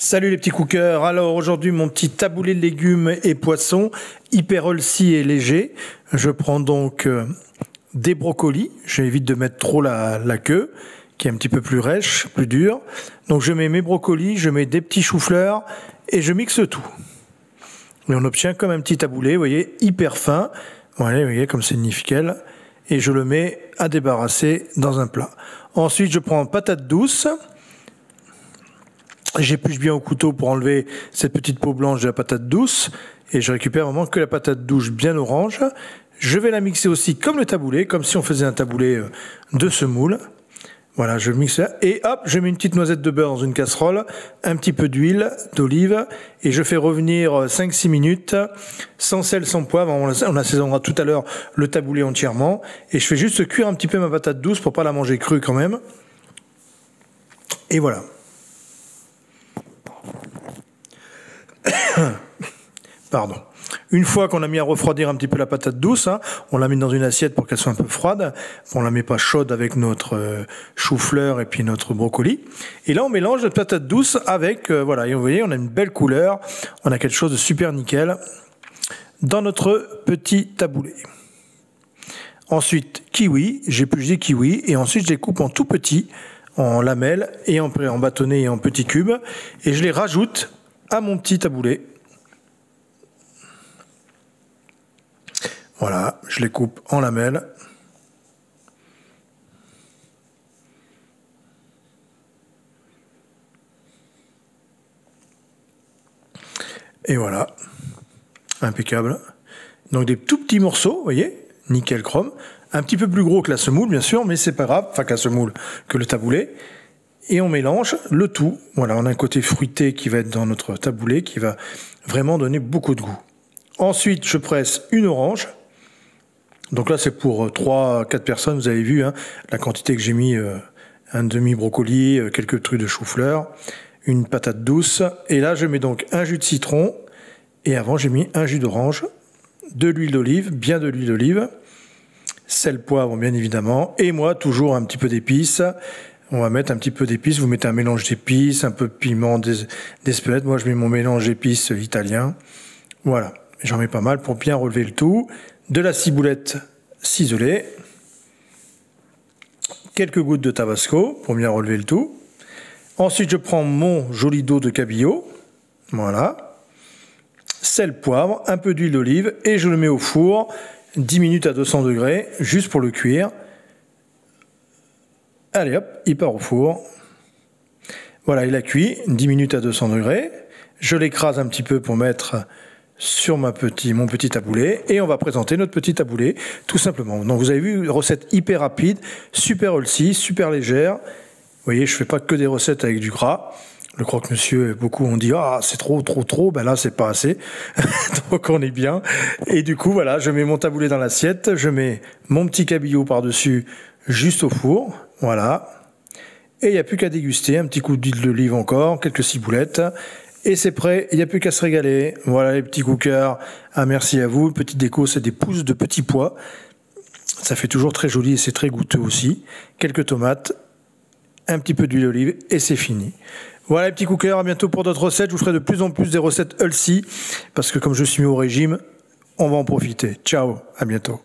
Salut les petits cookers, alors aujourd'hui mon petit taboulé de légumes et poissons, hyper healthy et léger. Je prends donc des brocolis, j'évite de mettre trop la queue, qui est un petit peu plus rêche, plus dure. Donc je mets mes brocolis, je mets des petits choux-fleurs et je mixe tout. Et on obtient comme un petit taboulé, vous voyez, hyper fin. Voilà, vous voyez comme c'est nickel. Et je le mets à débarrasser dans un plat. Ensuite je prends patate douce. J'épluche bien au couteau pour enlever cette petite peau blanche de la patate douce. Et je récupère vraiment que la patate douce bien orange. Je vais la mixer aussi comme le taboulé, comme si on faisait un taboulé de semoule. Voilà, je mixe ça. Et hop, je mets une petite noisette de beurre dans une casserole, un petit peu d'huile d'olive, et je fais revenir 5-6 minutes, sans sel, sans poivre. On assaisonnera tout à l'heure le taboulé entièrement. Et je fais juste cuire un petit peu ma patate douce pour pas la manger crue quand même. Et voilà. Pardon. Une fois qu'on a mis à refroidir un petit peu la patate douce, on la met dans une assiette pour qu'elle soit un peu froide. On la met pas chaude avec notre chou-fleur et puis notre brocoli. Et là, on mélange notre patate douce avec, voilà, et vous voyez, on a une belle couleur. On a quelque chose de super nickel dans notre petit taboulé. Ensuite, kiwi. J'épluche des kiwis et ensuite je les coupe en tout petits, en lamelles et en bâtonnets et en petits cubes. Et je les rajoute à mon petit taboulé. Voilà, je les coupe en lamelles. Et voilà, impeccable. Donc des tout petits morceaux, vous voyez, nickel chrome. Un petit peu plus gros que la semoule, bien sûr, mais c'est pas grave, enfin que la semoule, que le taboulé. Et on mélange le tout. Voilà, on a un côté fruité qui va être dans notre taboulé, qui va vraiment donner beaucoup de goût. Ensuite, je presse une orange. Donc là, c'est pour 3-4 personnes, vous avez vu, la quantité que j'ai mis, un demi-brocoli, quelques trucs de chou-fleur, une patate douce. Et là, je mets donc un jus de citron. Et avant, j'ai mis un jus d'orange, de l'huile d'olive, bien de l'huile d'olive, sel, poivre, bien évidemment. Et moi, toujours un petit peu d'épices. On va mettre un petit peu d'épices. Vous mettez un mélange d'épices, un peu de piment, d'espelette. Moi, je mets mon mélange d'épices italien. Voilà. J'en mets pas mal pour bien relever le tout. De la ciboulette ciselée. Quelques gouttes de tabasco pour bien relever le tout. Ensuite, je prends mon joli dos de cabillaud. Voilà. Sel, poivre, un peu d'huile d'olive et je le mets au four 10 minutes à 200 degrés, juste pour le cuire. Allez hop, il part au four. Voilà, il a cuit 10 minutes à 200 degrés. Je l'écrase un petit peu pour mettre sur mon petit taboulé et on va présenter notre petit taboulé tout simplement. Donc vous avez vu, recette hyper rapide, super healthy, super légère. Vous voyez, je fais pas que des recettes avec du gras. Le croque-monsieur, beaucoup ont dit ah c'est trop, ben là c'est pas assez. Donc on est bien. Et du coup voilà, je mets mon taboulé dans l'assiette, je mets mon petit cabillaud par-dessus juste au four. Voilà. Et il n'y a plus qu'à déguster. Un petit coup d'huile d'olive encore, quelques ciboulettes. Et c'est prêt, il n'y a plus qu'à se régaler. Voilà les petits cookers. Ah, merci à vous. Petite déco, c'est des pousses de petits pois. Ça fait toujours très joli et c'est très goûteux aussi. Quelques tomates, un petit peu d'huile d'olive et c'est fini. Voilà les petits cookers, à bientôt pour d'autres recettes. Je vous ferai de plus en plus des recettes healthy parce que comme je suis mis au régime, on va en profiter. Ciao, à bientôt.